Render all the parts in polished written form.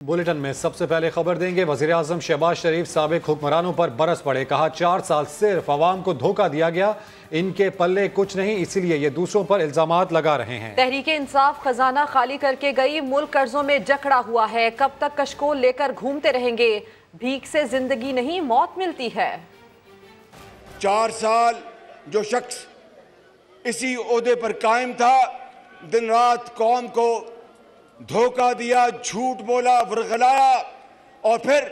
Bulletin में सबसे पहले खबर देंगे, वज़ीर-ए-आज़म शहबाज शरीफ साबिक हुक्मरानों पर बरस पड़े। कहा 4 साल सिर्फ अवाम को धोखा दिया गया, इनके पल्ले कुछ नहीं, इसीलिए ये दूसरों पर इल्जामात लगा रहे हैं। तहरीके इंसाफ खजाना खाली करके गई, मुल्क कर्जों में जकड़ा हुआ है। कब तक कशकोल लेकर घूमते रहेंगे? भीख से जिंदगी नहीं मौत मिलती है। 4 साल जो शख्स इसी ओहदे पर कायम था, दिन रात कौम को धोखा दिया, झूठ बोला, वरगलाया और फिर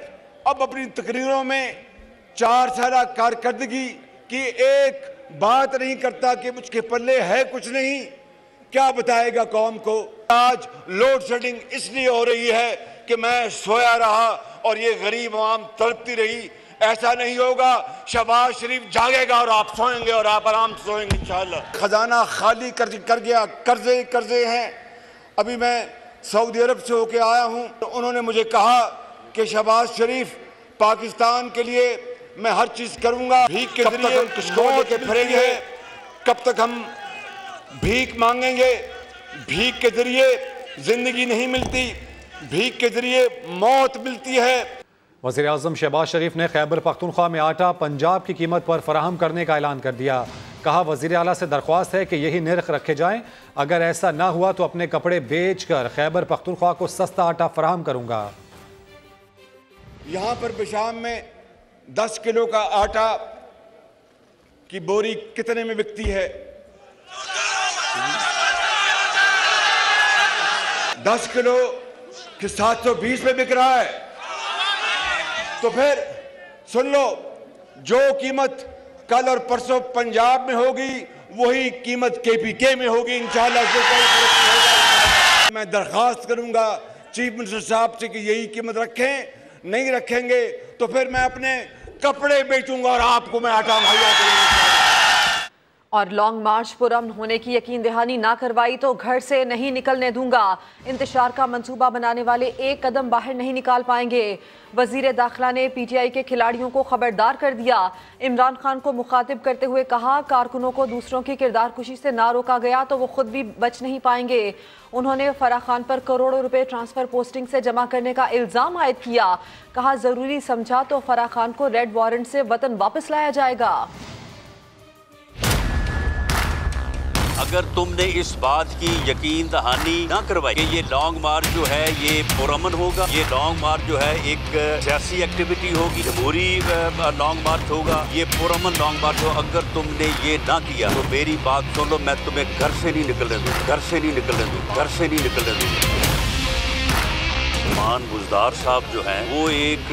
अब अपनी तकरीरों में 4 साल कारकर्दगी की एक बात नहीं करता कि मुझके पल्ले है कुछ नहीं। क्या बताएगा कौम को? आज लोड शेडिंग इसलिए हो रही है कि मैं सोया रहा और ये गरीब आवाम तड़पती रही। ऐसा नहीं होगा। शहबाज शरीफ जागेगा और आप सोएंगे और आप आराम से सोएंगे इंशाअल्लाह। खजाना खाली कर गया, कर्जे हैं। अभी मैं सऊदी अरब से होके आया हूं, तो उन्होंने मुझे कहा कि शहबाज शरीफ पाकिस्तान के लिए मैं हर चीज करूंगा। भीख के जरिए मौत के फिरेंगे, कब तक हम भीख मांगेंगे? भीख के जरिए जिंदगी नहीं मिलती, भीख के जरिए मौत मिलती है। वज़ीर-ए-आज़म शहबाज शरीफ ने खैबर पख्तूनख्वा में आटा पंजाब की कीमत पर फराहम करने का ऐलान कर दिया। कहा वज़ीर आला से दरख्वास्त है कि यही निर्ख रखे जाएं, अगर ऐसा ना हुआ तो अपने कपड़े बेच कर खैबर पख्तूनख्वा को सस्ता आटा फराहम करूंगा। यहाँ पर बिशाम में 10 किलो का आटा की बोरी कितने में बिकती है? 10 किलो कि 720 में बिक रहा है। तो फिर सुन लो, जो कीमत कल और परसों पंजाब में होगी वही कीमत KPK में होगी इंशाअल्लाह। मैं दरख्वास्त करूंगा चीफ मिनिस्टर साहब से कि यही कीमत रखें। नहीं रखेंगे तो फिर मैं अपने कपड़े बेचूंगा और आपको मैं आटा मुहैया करूंगा। और लॉन्ग मार्च पुरअमन होने की यकीन दहानी ना करवाई तो घर से नहीं निकलने दूंगा। इंतशार का मंसूबा बनाने वाले एक कदम बाहर नहीं निकाल पाएंगे। वजीर दाखिला ने PTI के खिलाड़ियों को खबरदार कर दिया। इमरान खान को मुखातिब करते हुए कहा, कारकुनों को दूसरों की किरदार कुशी से ना रोका गया तो वो खुद भी बच नहीं पाएंगे। उन्होंने फराह खान पर करोड़ों रुपए ट्रांसफर पोस्टिंग से जमा करने का इल्जाम आयद किया। कहा जरूरी समझा तो फराह खान को रेड वारंट से वतन वापस लाया जाएगा। अगर तुमने इस बात की यकीन दहानी ना करवाई कि ये लॉन्ग मार्च जो है ये पुरअमन होगा, ये लॉन्ग मार्च जो है एक सियासी एक्टिविटी होगी, जमहूरी लॉन्ग मार्च होगा, ये पुरअमन लॉन्ग मार्च होगा, अगर तुमने ये ना किया तो मेरी बात सुन लो, मैं तुम्हें घर से नहीं निकलने दूँ, घर से नहीं निकलने दूँ, घर से नहीं निकलने दूँ। मान बुजदार साहब जो हैं वो एक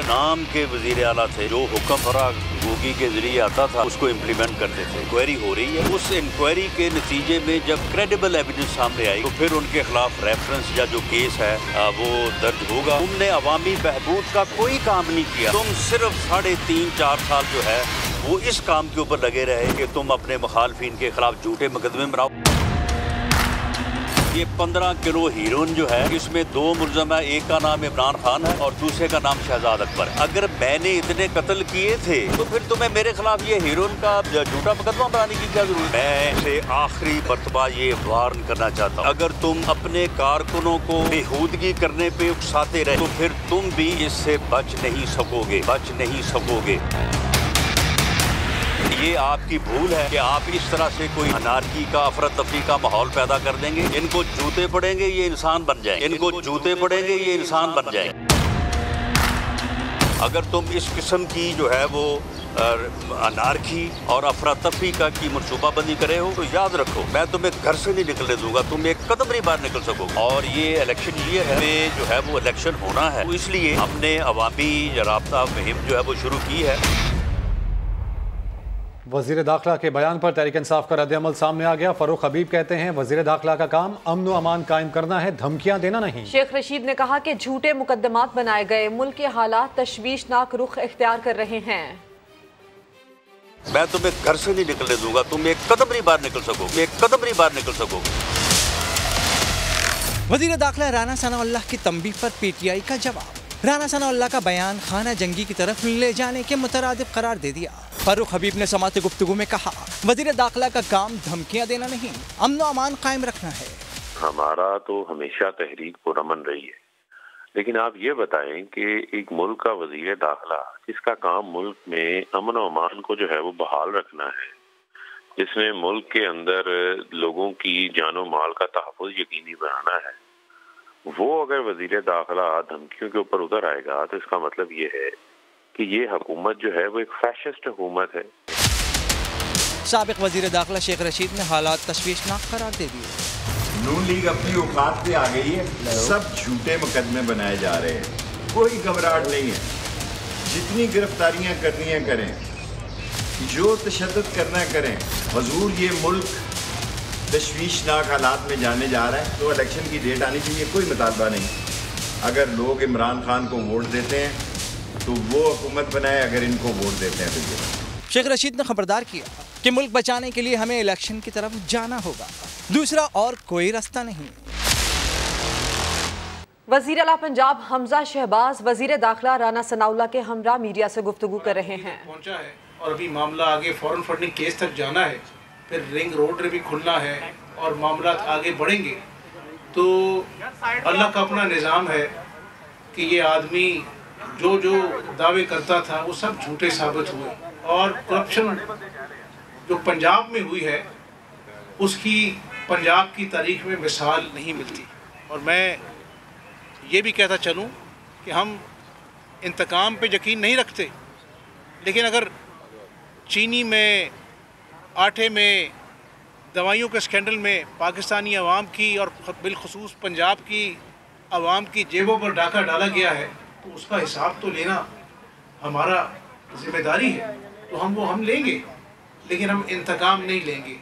नाम के वजीर आला थे जो हुक्म फराह गोगी के जरिए आता था उसको इम्प्लीमेंट करते थे। इंक्वायरी हो रही है, उस इंक्वायरी के नतीजे में जब क्रेडिबल एविडेंस सामने आई तो फिर उनके खिलाफ रेफरेंस या जो केस है वो दर्ज होगा। तुमने अवामी बहबूद का कोई काम नहीं किया, तुम सिर्फ 3.5-4 साल जो है वो इस काम के ऊपर लगे रहे कि तुम अपने मुखालफिन के खिलाफ झूठे मुकदमे बनाओ। ये 15 किलो हीरोइन जो है इसमें 2 मुलजम है, एक का नाम इमरान खान है और दूसरे का नाम शहजाद अकबर। अगर मैंने इतने कत्ल किए थे तो फिर तुम्हें मेरे खिलाफ ये हीरोइन का झूठा मुकदमा बनाने की क्या जरूरत? मैं इसे आखिरी मर्तबा ये वार्न करना चाहता हूँ, अगर तुम अपने कारकुनों को बेहूदगी करने पे उकसाते रहे तो फिर तुम भी इससे बच नहीं सकोगे, बच नहीं सकोगे। ये आपकी भूल है कि आप इस तरह से कोई अनारकी का, अफरा तफरी का माहौल पैदा कर देंगे। इनको जूते पड़ेंगे ये इंसान बन जाएंगे, इनको जूते पड़ेंगे ये इंसान बन जाएंगे। अगर तुम इस किस्म की जो है वो अनारकी और अफरा तफरी का की मनसूबाबंदी करे हो तो याद रखो मैं तुम्हें घर से नहीं निकलने दूंगा, तुम एक कदम नहीं बाहर निकल सकोगे। और ये इलेक्शन ईयर है, जो है वो इलेक्शन होना है, तो इसलिए हमने अवामी राब्ता मुहिम जो है वो शुरू की है। वज़ीर दाखिला के बयान पर तहरीक इंसाफ का रद्द-ए-अमल सामने आ गया। फरूख हबीब कहते हैं वज़ीर दाखिला का काम अमन व अमान कायम करना है, धमकियां देना नहीं। शेख रशीद ने कहा कि झूठे मुकदमात बनाए गए, मुल्क के हालात तशवीशनाक रुख इख्तियार कर रहे हैं। मैं तुम्हें घर से नहीं निकलने दूंगा, तुम एक कदम नहीं बाहर निकल सकोगे, एक कदम नहीं बाहर निकल सकोगे। वज़ीर दाखिला राना सनाउल्लाह की तंबीह पर PTI का जवाब। राना सनाउल्लाह का बयान खाना जंगी की तरफ ले जाने के मुतरादिफ करार दे दिया। फरूख हबीब ने समात गुफ्तगू में कहा वज़ीर दाखिला का काम धमकियां देना नहीं, अमन व अमान कायम रखना है। हमारा तो हमेशा तहरीक पुरअमन रही है, लेकिन आप ये बताएं कि एक मुल्क का वजीर दाखिला जिसका काम मुल्क में अमन और अमान को जो है वो बहाल रखना है, जिसने मुल्क के अंदर लोगों की जानो माल का तहफ़्फ़ुज़ यकीनी बनाना है, वो अगर वजीर दाखिला धमकियों के ऊपर उतर आएगा तो इसका मतलब ये है कि ये हुकूमत जो है वो एक फैशिस्ट हुकूमत है। साबिक वजीर दाखिला शेख रशीद ने हालात तशवीशनाक करार दे दिए। नून लीग अपनी औकात पे आ गई है, सब झूठे मुकदमे बनाए जा रहे हैं, कोई घबराहट नहीं है। जितनी गिरफ्तारियां करनी है करें, जो तशद्दुद करना है करें। हुजूर ये मुल्क तशवीशनाक हालात में जाने जा रहा है, तो इलेक्शन की डेट आनी चाहिए, कोई मुतालबा नहीं। अगर लोग इमरान खान को वोट देते हैं तो वो हुकूमत बनाए, अगर इनको वोट देते हैं तो ये। शेख रशीद ने खबरदार किया कि मुल्क बचाने के लिए हमें इलेक्शन की तरफ जाना होगा, दूसरा और कोई रास्ता नहीं। वज़ीर आला पंजाब हमजा शहबाज वज़ीर दाखिला राना सनाउल्लाह के हमरा मीडिया से गुफ्तगू कर रहे हैं। पहुंचा है और अभी मामला आगे फॉरेन फंडिंग केस तक जाना है, फिर रिंग रोड भी खुलना है और मामला आगे बढ़ेंगे। तो अल्लाह का अपना निज़ाम है कि ये आदमी जो जो दावे करता था वो सब झूठे साबित हुए, और करप्शन जो पंजाब में हुई है उसकी पंजाब की तारीख में मिसाल नहीं मिलती। और मैं ये भी कहता चलूँ कि हम इंतकाम पे यकीन नहीं रखते, लेकिन अगर चीनी में, आटे में, दवाइयों के स्कैंडल में पाकिस्तानी अवाम की और बिलखुसूस पंजाब की अवाम की जेबों पर डाका डाला गया है, तो उसका हिसाब तो लेना हमारा जिम्मेदारी है। तो हम लेंगे, लेकिन हम इंतकाम नहीं लेंगे।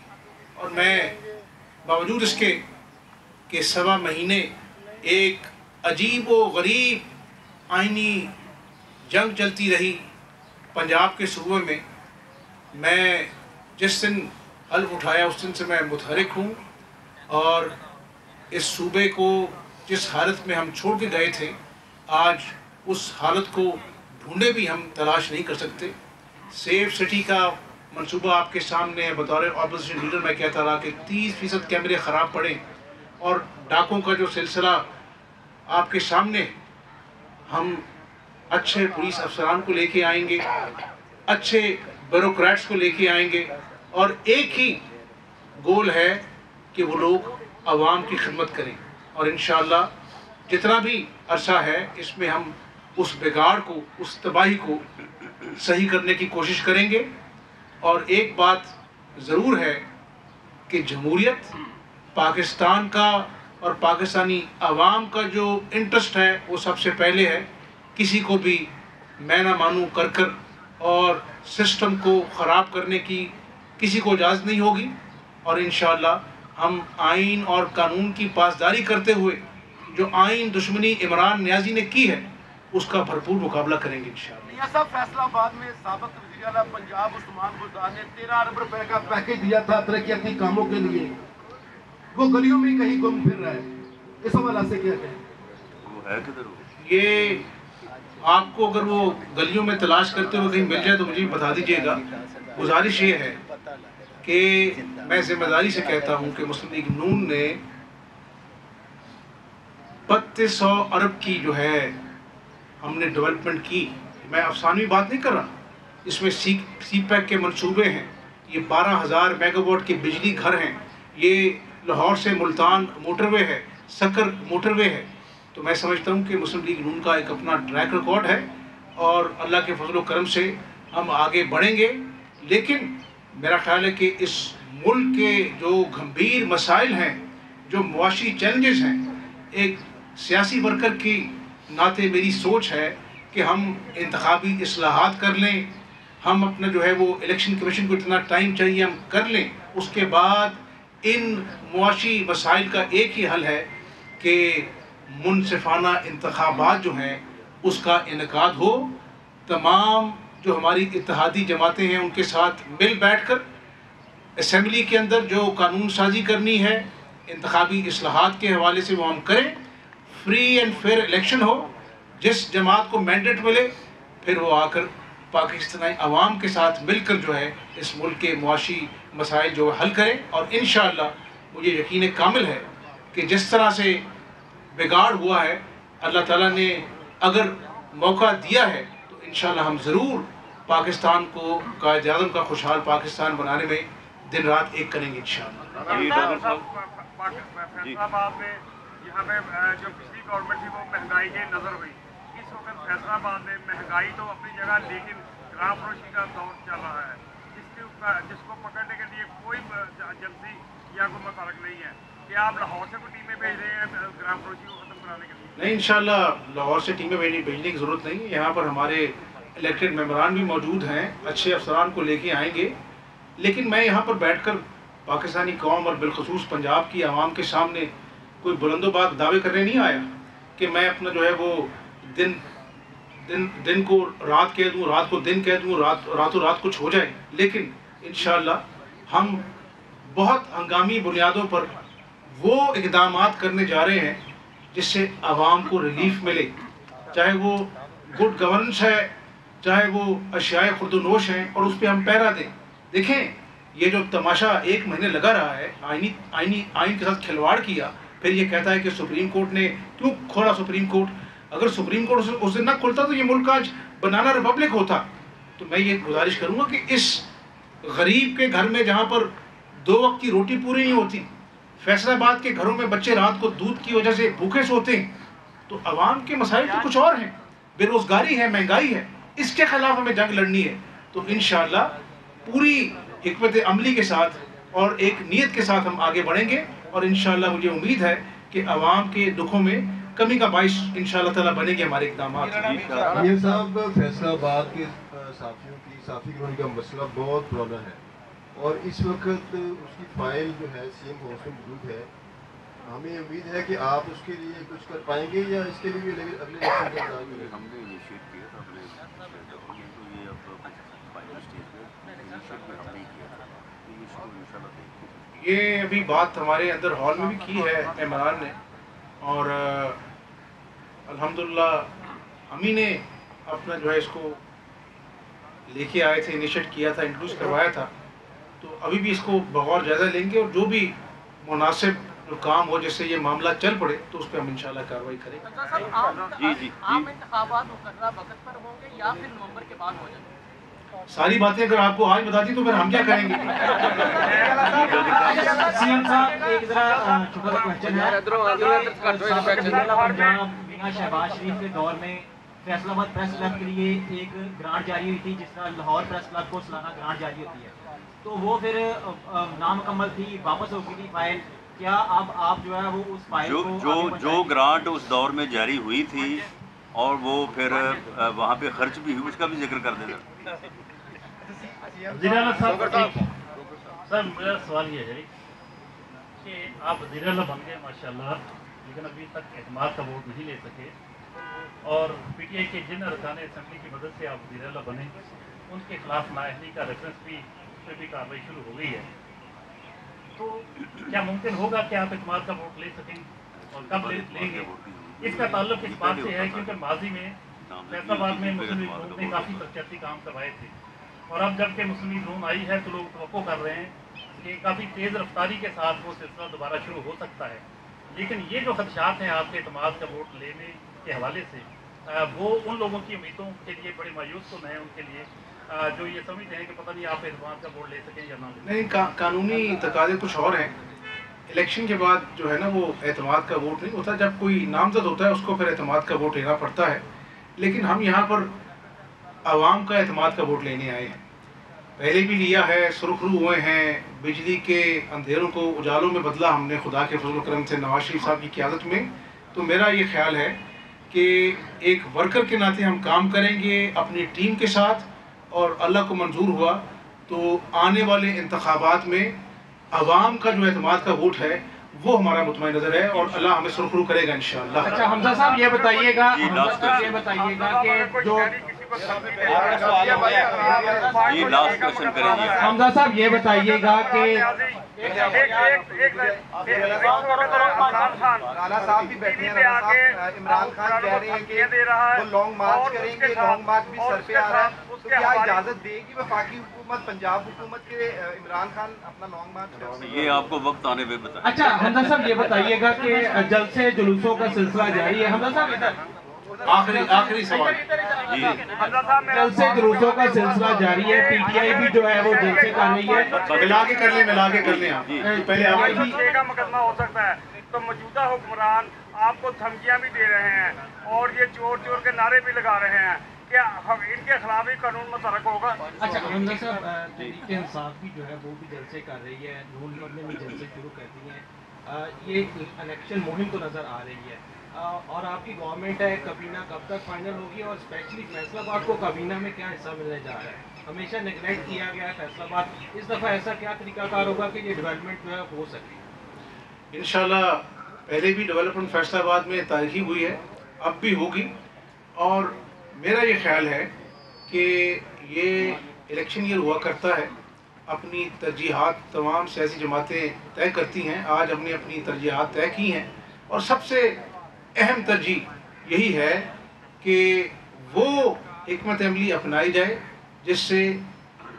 और मैं बावजूद इसके कि 7 महीने एक अजीब व गरीब आइनी जंग चलती रही पंजाब के सूबे में, मैं जिस दिन हल्फ उठाया उस दिन से मैं मुतहरिक हूँ, और इस सूबे को जिस हालत में हम छोड़ के गए थे, आज उस हालत को ढूंढे भी हम तलाश नहीं कर सकते। सेफ सिटी का मंसूबा आपके सामने है। बतौर ऑपोजिशन लीडर मैं कहता रहा कि 30% कैमरे ख़राब पड़े, और डाकों का जो सिलसिला आपके सामने, हम अच्छे पुलिस अफसरान को लेके आएंगे, अच्छे ब्यूरोक्रेट्स को लेके आएंगे, और एक ही गोल है कि वो लोग आवाम की खिदमत करें। और इंशाअल्लाह जितना भी अरसा है इसमें हम उस बिगाड़ को, उस तबाही को सही करने की कोशिश करेंगे। और एक बात ज़रूर है कि जमहूरियत पाकिस्तान का और पाकिस्तानी अवाम का जो इंटरेस्ट है वो सबसे पहले है। किसी को भी मैं ना मानूं कर और सिस्टम को ख़राब करने की किसी को इजाज़त नहीं होगी। और इंशाअल्लाह हम आइन और कानून की पासदारी करते हुए जो आइन दुश्मनी इमरान नियाज़ी ने की है उसका भरपूर मुकाबला करेंगे इंशाअल्लाह। सब फैसलाबाद में साबिक वज़ीर आला पंजाब उस्मान बुज़दार ने 13 अरब रुपए का पैकेज दिया था तरक्याती कामों के लिए, वो गलियों में कहीं गुम फिर रहा है, इस हवाले से क्या कहें? वो है किधर? ये आपको अगर वो गलियों में तलाश करते हुए कहीं मिल जाए तो मुझे बता दीजिएगा। गुजारिश ये है कि मैं जिम्मेदारी से कहता हूँ कि मुस्लिम लीग नून ने 3200 अरब की जो है हमने डेवलपमेंट की। मैं अफसानवी बात नहीं कर रहा, इसमें सी पैक के मंसूबे हैं, ये 12,000 मेगावाट के बिजली घर हैं, ये लाहौर से मुल्तान मोटरवे है, सकर मोटरवे है। तो मैं समझता हूँ कि मुस्लिम लीग नून का एक अपना ट्रैक रिकॉर्ड है और अल्लाह के फजल करम से हम आगे बढ़ेंगे। लेकिन मेरा ख्याल है कि इस मुल्क के जो गंभीर मसाइल हैं, जो मुआशी चैलेंजेस हैं, एक सियासी वर्कर की नाते मेरी सोच है कि हम इंतखाबी इस्लाहात कर लें, हम अपना जो है वो इलेक्शन कमीशन को इतना टाइम चाहिए हम कर लें। उसके बाद इन मुआशी मसाइल का एक ही हल है कि मुनसिफाना इंतखाबात जो हैं उसका इनकाद हो। तमाम जो हमारी इत्तेहादी जमातें हैं उनके साथ मिल बैठकर असम्बली के अंदर जो कानून साजी करनी है इंतखाबी इस्लाहात के हवाले से वो हम करें। फ्री एंड फेयर इलेक्शन हो, जिस जमात को मैंडेट मिले फिर वो आकर पाकिस्तानी अवाम के साथ मिलकर जो है इस मुल्क के मुआशी मसाइल जो हल करें। और इंशाअल्लाह मुझे यकीन कामिल है कि जिस तरह से बिगाड़ हुआ है अल्लाह ताला ने अगर मौका दिया है तो इंशाल्लाह हम ज़रूर पाकिस्तान को कायद-ए-आज़म का खुशहाल पाकिस्तान बनाने में दिन रात एक करेंगे इंशाल्लाह। फैसलाबाद में यहाँ पे जो पिछली गवर्नमेंट थी वो महंगाई की नज़र हुई, इस वक्त फैसलाबाद में महंगाई तो अपनी जगह लेकिन ग्राम फरोशी का दौर चल रहा है, जिसको पकड़ने के लिए कोई एजेंसी या कोई मुतलक नहीं है। क्या आप लाहौर से कोई टीमें भेज रहे हैं ग्राम फरोशी को खत्म कराने के लिए? नहीं, इंशाल्लाह लाहौर से टीमें भेजने की ज़रूरत नहीं है। यहाँ पर हमारे इलेक्टेड मेंबरान भी मौजूद हैं, अच्छे अफसरान को लेके आएंगे। लेकिन मैं यहाँ पर बैठकर पाकिस्तानी कौम और बिलखसूस पंजाब की आवाम के सामने कोई बुलंदोबाग दावे करने नहीं आया कि मैं अपना जो है वो दिन को रात कह दूँ, रात को दिन कह दूँ, रातों रात कुछ हो जाए। लेकिन इंशाल्लाह हम बहुत हंगामी बुनियादों पर वो इक़दामात करने जा रहे हैं जिससे आवाम को रिलीफ मिले, चाहे वो गुड गवर्नेंस है, चाहे वो अशियाए खुर्दोनोश हैं, और उस पर हम पहरा दें। देखें, ये जो तमाशा 1 महीने लगा रहा है, आइन के साथ खिलवाड़ किया, फिर ये कहता है कि सुप्रीम कोर्ट ने क्यों खोला। सुप्रीम कोर्ट, अगर सुप्रीम कोर्ट उस दिन ना खुलता तो ये मुल्क आज बनाना रिपब्लिक होता। तो मैं ये गुजारिश करूँगा कि इस गरीब के घर में जहाँ पर 2 वक्त की रोटी पूरी नहीं होती, फैसलाबाद के घरों में बच्चे रात को दूध की वजह से भूखे सोते हैं, तो अवाम के मसाइल तो कुछ और हैं, बेरोज़गारी है, महंगाई है, इसके खिलाफ हमें जंग लड़नी है। तो इंशाअल्लाह पूरी हिकमत अमली के साथ और एक नीयत के साथ हम आगे बढ़ेंगे, और इंशाअल्लाह मुझे उम्मीद है कि अवाम के दुखों में कमी का बाइस इंशाअल्लाह ताला बनेंगे हमारे इक़दामात। ये साहब, फैसलाबाद के साफी गिरोह का मसला बहुत पुराना है और इस वक्त उसकी फाइल जो है सीएम हाउस में मौजूद है। हमें उम्मीद है कि आप उसके लिए कुछ कर पाएंगे या इसके लिए अगले हमने इनिशिएट किया था अपने तो ये अब फाइनल स्टेज पे इनिशिएट में हमने किया था, तो ये इसको इंशाल्लाह देखेंगे। ये अभी बात हमारे अंदर हॉल में भी की है इमरान ने, और अल्हम्दुलिल्लाह हम ही ने अपना जो है इसको लेके आए थे, इनिशिएट किया था, इंट्रोड्यूस करवाया था। तो अभी भी इसको बगौर जायज़ा लेंगे और जो भी मुनासिब जो काम हो जिससे ये मामला चल पड़े तो उस पर हम इंशाल्लाह कार्रवाई करेंगे। सारी बातें अगर आपको आज बताती तो फिर हम क्या करेंगे? सीएम साहब, एक जरा छोटा सा क्वेश्चन है। शहबाज शरीफ के दौर में फैसलाबाद प्रेस क्लब के लिए एक ग्रांट जारी हुई थी, जिस तरह लाहौर प्रेस क्लब को सालाना ग्रांट जारी होती है, तो वो फिर नामुकम्मल थी, वापस हो गई थी फाइल। क्या अब आप जो है वो उस फाइल को जो ग्रांट उस दौर में जारी हुई थी और वो फिर वहाँ पे खर्च भी हुई, उसका भी जिक्र कर देना। सर, मेरा सवाल ये है कि आप वज़ीर आला बन गए माशाल्लाह, लेकिन अभी तक एतमाद का वोट नहीं ले सके, और पीटीआई के जिन अरकान असम्बली की मदद से आप वज़ीर आला बने उनके खिलाफ नाअहली का रेफरेंस भी, उस पर भी कार्रवाई शुरू हो गई है। तो क्या मुमकिन होगा कि आप एतमाद का वोट ले सकें, और कब लेंगे? इसका ताल्लुक इस बात से है क्योंकि माजी में फैसलाबाद में मुस्लिम लीग नून ने काफ़ी तरक्याती काम करवाए थे, और अब जबकि मुस्लिम लीग नून आई है तो लोग तवक्को कर रहे हैं कि काफ़ी तेज़ रफ्तारी के साथ वो सिलसिला दोबारा शुरू हो सकता है। लेकिन ये जो खदशात हैं आपके एतमाद का वोट लेने के हवाले से, वो उन लोगों की उम्मीदों के लिए बड़े मायूस तो हैं, उनके लिए जो ये समझते हैं कि पता नहीं आप एतमाद का वोट ले सकें या ना ले। नहीं, कानूनी तकाज़े कुछ और हैं। इलेक्शन के बाद जो है ना वो एतमाद का वोट नहीं होता, जब कोई नामजद होता है उसको फिर एतमाद का वोट लेना पड़ता है। लेकिन हम यहाँ पर आवाम का एतमाद का वोट लेने आए हैं, पहले भी लिया है, सुरखरू हुए हैं, बिजली के अंधेरों को उजालों में बदला हमने खुदा के फजल करम से नवाज शरीफ साहब की क़यादत में। तो मेरा ये ख्याल है कि एक वर्कर के नाते हम काम करेंगे अपनी टीम के साथ, और अल्लाह को मंजूर हुआ तो आने वाले इंतखाबात में अवाम का जो एतमाद का वोट है वो हमारा मुतमईन नज़र है, और अल्लाह हमें सुरखरू करेगा इंशाअल्लाह। अच्छा हमजा साहब, ये बताइएगा कि जो ये लास्ट क्वेश्चन करेंगे। हमजा साहब ये बताइएगा कि राणा साहब भी बैठे हैं, राणा साहब इमरान खान कह रहे हैं कि वो लॉन्ग मार्च करेंगे, लॉन्ग मार्च भी सर पे आ रहा है, तो क्या इजाजत देगी वफाकी हुकूमत, पंजाब हुकूमत के इमरान खान अपना लॉन्ग मार्च करें? ये आपको वक्त आने पे बताएं। अच्छा हमजा साहब ये बताइएगा कि जल्द से जुलूसों का सिलसिला जारी है। हमजा साहब इधर आखिरी सवाल, जल्द से जुलूसों का सिलसिला जारी है, पीटीआई भी जो है वो जलसे कर रही है। मिला के कर लें आप पहले आप का मुकदमा हो सकता है, तो मौजूदा हुक्मरान आपको धमकियां भी दे रहे हैं और ये चोर चोर के नारे भी लगा रहे हैं, क्या इनके खिलाफ ही कानून मुतहर्रिक होगा? अच्छा हमजा साहब तहरीक इंसाफ भी जो है वो भी जलसे कर रही है, नून लीग ने भी जलसे शुरू कर दिए हैं, ये इलेक्शन मुहिम तो नज़र आ रही है और आपकी गवर्नमेंट है, कबीना कब तक फाइनल होगी और स्पेशली फैसलाबाद को कबीना में क्या हिस्सा मिलने जा रहा है? हमेशा नेगलेक्ट किया गया है फैसलाबाद, इस दफ़ा ऐसा क्या तरीकाकार होगा कि ये डेवलपमेंट जो है हो सके? इंशाल्लाह पहले भी डेवलपमेंट फैसलाबाद में तारीखी हुई है, अब भी होगी और मेरा ये ख्याल है कि ये इलेक्शन ईयर हुआ करता है, अपनी तरजीहात तमाम सियासी जमातें तय करती हैं, आज हमने अपनी तरजीहात तय की हैं और सबसे अहम तरजीह यही है कि वो हिकमत अमली अपनाई जाए जिससे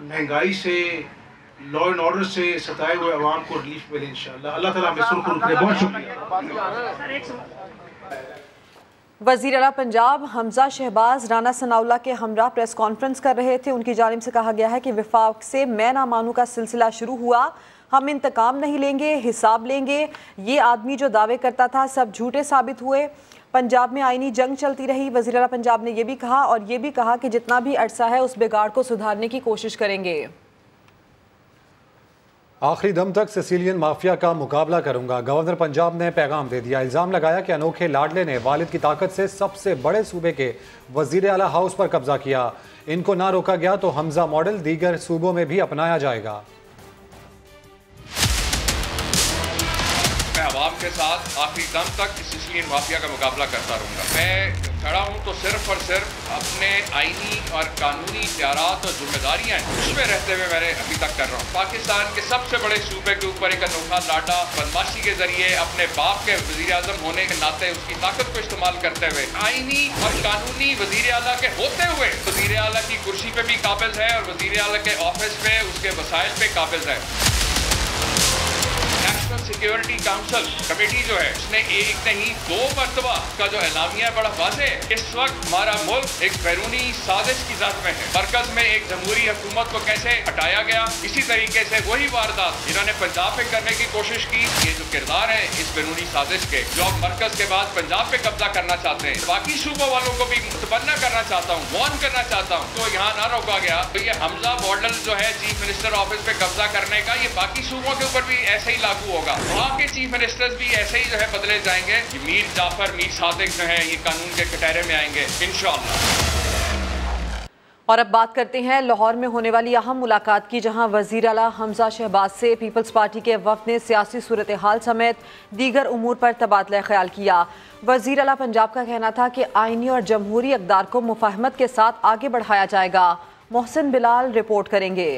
महंगाई से, लॉ एंड ऑर्डर से सताए हुए अवाम को रिलीफ मिले इंशाअल्लाह। अल्लाह ताला हमें सुरखरू करे। बहुत शुक्रिया। वज़ीर आला पंजाब हमजा शहबाज राना सनाउल्लाह के हमरा प्रेस कॉन्फ्रेंस कर रहे थे। उनकी जानिब से कहा गया है कि विफाक से मैं ना मानू का सिलसिला शुरू हुआ, हम इंतकाम नहीं लेंगे, हिसाब लेंगे। ये आदमी जो दावे करता था सब झूठे साबित हुए। पंजाब में आईनी जंग चलती रही। वज़ीर आला पंजाब ने यह भी कहा और ये भी कहा कि जितना भी अरसा है उस बिगाड़ को सुधारने की कोशिश करेंगे। आखिरी दम तक सिसिलियन माफिया का मुकाबला करूंगा, गवर्नर पंजाब ने पैगाम दे दिया। इल्ज़ाम लगाया कि अनोखे लाडले ने वालिद की ताकत से सबसे बड़े सूबे के वज़ीर आला हाउस पर कब्जा किया। इनको ना रोका गया तो हमजा मॉडल दीगर सूबों में भी अपनाया जाएगा। मैं अवाम के साथ आखिरी दम तक सिसिलियन माफिया का मुकाबला करता रहूंगा। मैं खड़ा हूं तो सिर्फ और सिर्फ अपने आईनी और कानूनी इख्तियारात और जिम्मेदारियां उसमें रहते हुए मैंने अभी तक कर रहा हूं। पाकिस्तान के सबसे बड़े सूबे के ऊपर एक अनोखा लाडा बदमाशी के जरिए अपने बाप के वजीर आजम होने के नाते उसकी ताकत को इस्तेमाल करते हुए आईनी और कानूनी वजीर आला के होते हुए वजीर आला की कुर्सी पे भी काबिज है और वजीर आला के ऑफिस में उसके वसाइल पे काबिज है। नेशनल सिक्योरिटी काउंसिल कमेटी जो है उसने एक नहीं 2 मरतबा का जो एलामिया है बड़ा वाज़ेह है। इस वक्त हमारा मुल्क एक बैरूनी साजिश की जद में है। मरकज में एक जमहूरी हुकूमत को कैसे हटाया गया, इसी तरीके से वही वारदात जिन्होंने पंजाब पे करने की कोशिश की, ये जो किरदार है इस बैरूनी साजिश के, जो अब मरकज के बाद पंजाब पे कब्जा करना चाहते हैं, बाकी सूबों वालों को भी मुतबन्ना करना चाहता हूँ, वार्न करना चाहता हूँ, तो यहाँ ना रोका गया तो ये हमजा मॉडल जो है चीफ मिनिस्टर ऑफिस पे कब्जा करने का, ये बाकी सूबों के ऊपर भी ऐसे ही लागू होगा। वहाँ के चीफ मिनिस्टर्स भी ऐसे ही जो है बदले जाएंगे। मीर जाफर, मीर सादिक जो है ये कानून के कटहरे में आएंगे इंशाअल्लाह। और अब बात करते हैं लाहौर में होने वाली अहम मुलाकात की, जहां वज़ीर आला हमजा शहबाज से पीपल्स पार्टी के वफ़द ने सियासी सूरत हाल समेत दीगर उमूर पर तबादला ख्याल किया। वज़ीर आला पंजाब का कहना था कि आईनी और जमहूरी इक़दार को मुफाहमत के साथ आगे बढ़ाया जाएगा। मोहसिन बिलाल रिपोर्ट करेंगे।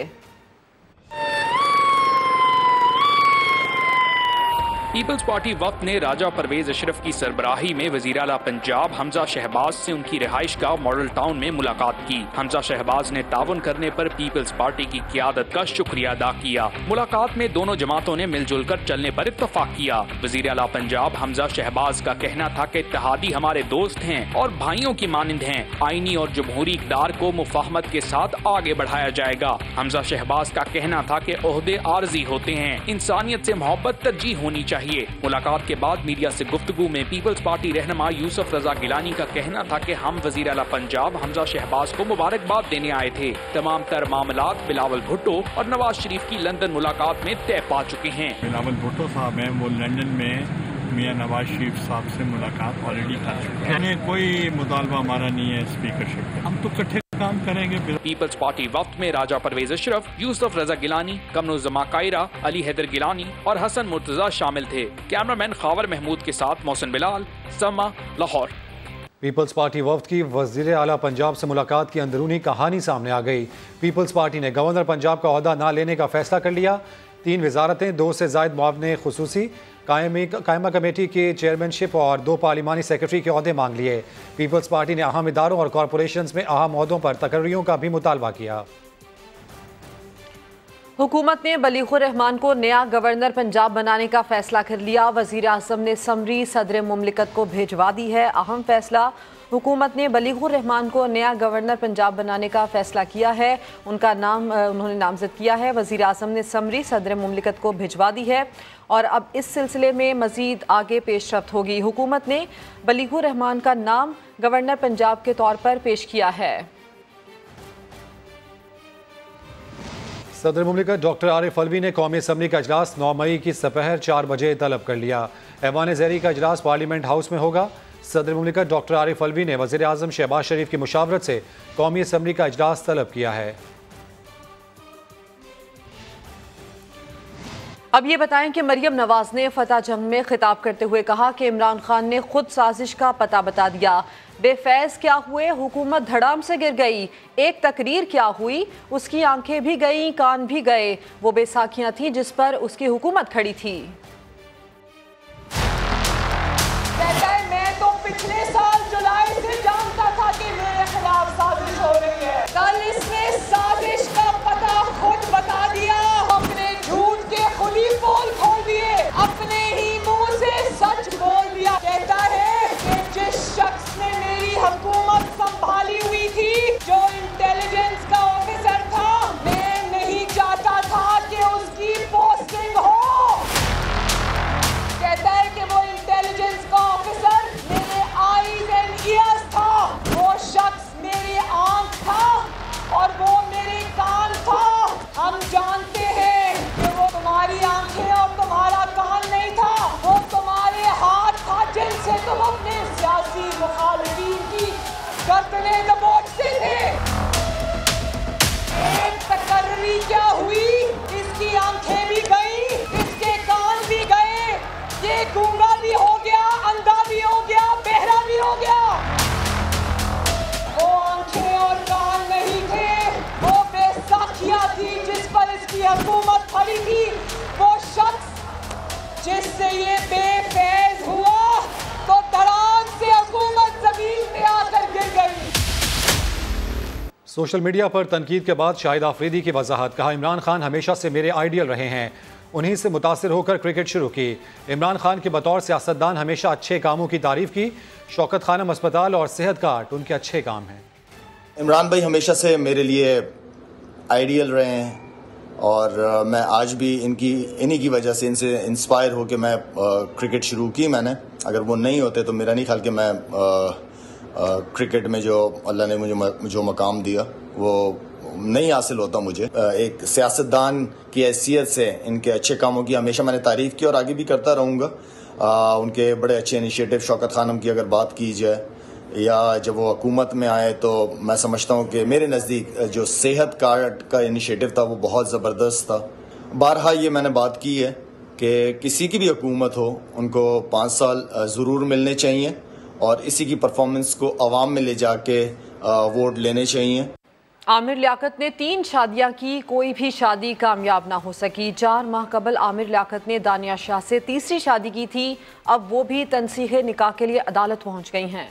पीपल्स पार्टी वक्त ने राजा परवेज अशरफ की सरबराही में वज़ीर आला पंजाब हमजा शहबाज से उनकी रिहाइश का मॉडल टाउन में मुलाकात की। हमजा शहबाज ने ताउन करने पर पीपल्स पार्टी की क़ियादत का शुक्रिया अदा किया। मुलाकात में दोनों जमातों ने मिलजुल कर चलने पर इत्तफाक किया। वज़ीर आला पंजाब हमजा शहबाज का कहना था कि इत्तेहादी हमारे दोस्त हैं और भाइयों की मानिंद हैं। आईनी और जमहूरी इक़दार को मुफाहमत के साथ आगे बढ़ाया जाएगा। हमजा शहबाज का कहना था कि ओहदे आर्जी होते हैं, इंसानियत से मोहब्बत तरजीह होनी चाहिए। मुलाकात के बाद मीडिया से गुफ्तगू में पीपल्स पार्टी रहनुमा यूसुफ रजा गिलानी का कहना था कि हम वज़ीर आला पंजाब हमजा शहबाज को मुबारकबाद देने आए थे। तमाम तर मामलात बिलावल भुट्टो और नवाज शरीफ की लंदन मुलाकात में तय पा चुके हैं। बिलावल भुट्टो साहब हैं, वो लंदन में मियां नवाज शरीफ साहब से मुलाकात ऑलरेडी कर चुके हैं। हमें कोई मुतालबा हमारा नहीं है स्पीकरशिप का, हम तो इकट्ठे काम करेंगे। पीपल्स पार्टी वक्त में राजा परवेज अशरफ, यूसुफ रजा गिलानी, कमरुज़्ज़मा कायरा, अली हैदर गिलानी और हसन मुर्तजा शामिल थे। कैमरामैन खावर महमूद के साथ मोहसिन बिलाल, समा, लाहौर। पीपल्स पार्टी वफ्द की वज़ीर आला पंजाब से मुलाकात की अंदरूनी कहानी सामने आ गई। पीपल्स पार्टी ने गवर्नर पंजाब का ओहदा ना लेने का फैसला कर लिया। 3 वजारतें, 2 से ज़ायद मुआवने खुसूसी, कायमा कमेटी की चेयरमैनशिप और 2 पार्लिमानी सेक्रेटरी के ओहदे मांग लिए। पीपल्स पार्टी ने अहम इदारों और कॉरपोरेशंस में अहम ओहदों पर तकर्रियों का भी मुतालबा किया। हुकूमत ने बलीगुर रहमान को नया गवर्नर पंजाब बनाने का फैसला कर लिया। वज़ीर आज़म ने समरी सदर मुमलिकत को भेजवा दी है। अहम फैसला, हुकूमत ने बलीगुर रहमान को नया गवर्नर पंजाब बनाने का फैसला किया है। उनका नाम उन्होंने नामजद किया है। वज़ीर आज़म ने समरी सदर मुमलिकत को भिजवा दी है और अब इस सिलसिले में मज़ीद आगे पेशरफ्त होगी। हुकूमत ने बलीगुर रहमान का नाम गवर्नर पंजाब के तौर पर पेश किया है। सदर मुमलिकत डॉक्टर आरिफ अलवी ने कौमी असम्बली का इजलास 9 मई की दोपहर 4 बजे तलब कर लिया। ऐवान ज़ेरी का इजलास पार्लियामेंट हाउस में होगा। सदर मुमलिकत डॉक्टर आरिफ अलवी ने वज़ीर आज़म शहबाज शरीफ की मुशावरत से कौमी असम्बली का इजलास तलब किया है। अब ये बताएं कि मरियम नवाज ने फतह जंग में खिताब करते हुए कहा कि इमरान खान ने खुद साजिश का पता बता दिया। बेफैज़ क्या हुए, हुकूमत धड़ाम से गिर गई। एक तकरीर क्या हुई, उसकी आंखें भी गईं, कान भी गए। वो बेसाखियां थीं जिस पर उसकी हुकूमत खड़ी थी। कहता है मैं तो पिछले साल जुलाई से जानता था कि मेरे खिलाफ साजिश हो रही है। कल इसने साजिश का पता खुद बता दिया। अपने झूठ के खुद ही पोल खोल दिए, अपने ही मुंह से सच बोल दिया। कहता है कि जिस शख्स ने मेरी हुकूमत संभाली हुई थी, जो इंटेलिजेंस का ऑफिसर था, मैं नहीं चाहता था कि उसकी पोस्टिंग हो। कहता है कि वो इंटेलिजेंस का ऑफिसर मेरे आईज एंड ईयर्स था, वो शख्स मेरी आंख था और वो मेरे कान था। हम जानते हैं कि वो तुम्हारी आंखें और तुम्हारा कान नहीं था, वो तुम्हारे हाथ था जिनसे तुम अपने सियासी मुखालिफिन की गर्दनें दबोचते थे। एक तकर्री क्या हुई, इसकी आंखें भी गई, इसके कान भी गए, ये गूंगा भी हो गया, अंधा भी हो गया, बहरा भी हो गया। वो आंखें और कान नहीं थे, वो बेसाखियां थी जिस पर इसकी हुकूमत खड़ी थी। वो शख्स जिससे ये बेफैज हुआ तो धड़ाम से हुकूमत जमीन पे आकर गिर गई। सोशल मीडिया पर तनकीद के बाद शाहिद आफरीदी की वजाहत, कहा इमरान खान हमेशा से मेरे आइडियल रहे हैं, उन्हीं से मुतासिर होकर क्रिकेट शुरू की। इमरान खान के बतौर सियासतदान हमेशा अच्छे कामों की तारीफ की। शौकत खानम अस्पताल और सेहत कार्ड उनके अच्छे काम हैं। इमरान भाई हमेशा से मेरे लिए आइडियल रहे हैं और मैं आज भी इन्हीं की वजह से इनसे इंस्पायर होकर मैं क्रिकेट शुरू की मैंने। अगर वो नहीं होते तो मेरा नहीं ख्याल कि मैं क्रिकेट में जो अल्लाह ने मुझे जो मकाम दिया वो नहीं हासिल होता मुझे। एक सियासतदान की हैसियत से इनके अच्छे कामों की हमेशा मैंने तारीफ की और आगे भी करता रहूँगा। उनके बड़े अच्छे इनिशिएटिव, शौकत खानम की अगर बात की जाए या जब वो हुकूमत में आए, तो मैं समझता हूँ कि मेरे नज़दीक जो सेहत कार्ड का इनिशिएटिव था वो बहुत ज़बरदस्त था। बारहा ये मैंने बात की है कि किसी की भी हुकूमत हो, उनको 5 साल ज़रूर मिलने चाहिए और इसी की परफॉर्मेंस को अवाम में ले जाके वोट लेने चाहिए। आमिर लियाकत ने 3 शादियां की, कोई भी शादी कामयाब ना हो सकी। 4 माह कबल आमिर लियाकत ने दानिया शाह से तीसरी शादी की थी। अब वो भी तनसीह निकाह के लिए अदालत पहुंच गई हैं।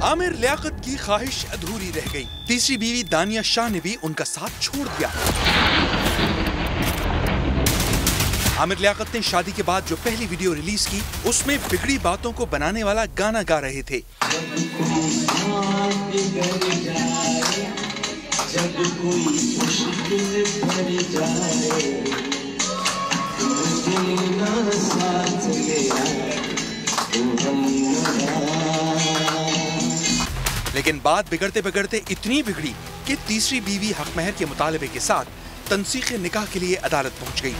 आमिर लियाकत की ख्वाहिश अधूरी रह गई। तीसरी बीवी दानिया शाह ने भी उनका साथ छोड़ दिया। आमिर लियाकत ने शादी के बाद जो पहली वीडियो रिलीज की, उसमें बिगड़ी बातों को बनाने वाला गाना गा रहे थे। लेकिन बात बिगड़ते बिगड़ते इतनी बिगड़ी कि तीसरी बीवी हक महर के मुतालबे के साथ तनसीखे निकाह के लिए अदालत पहुंच गई।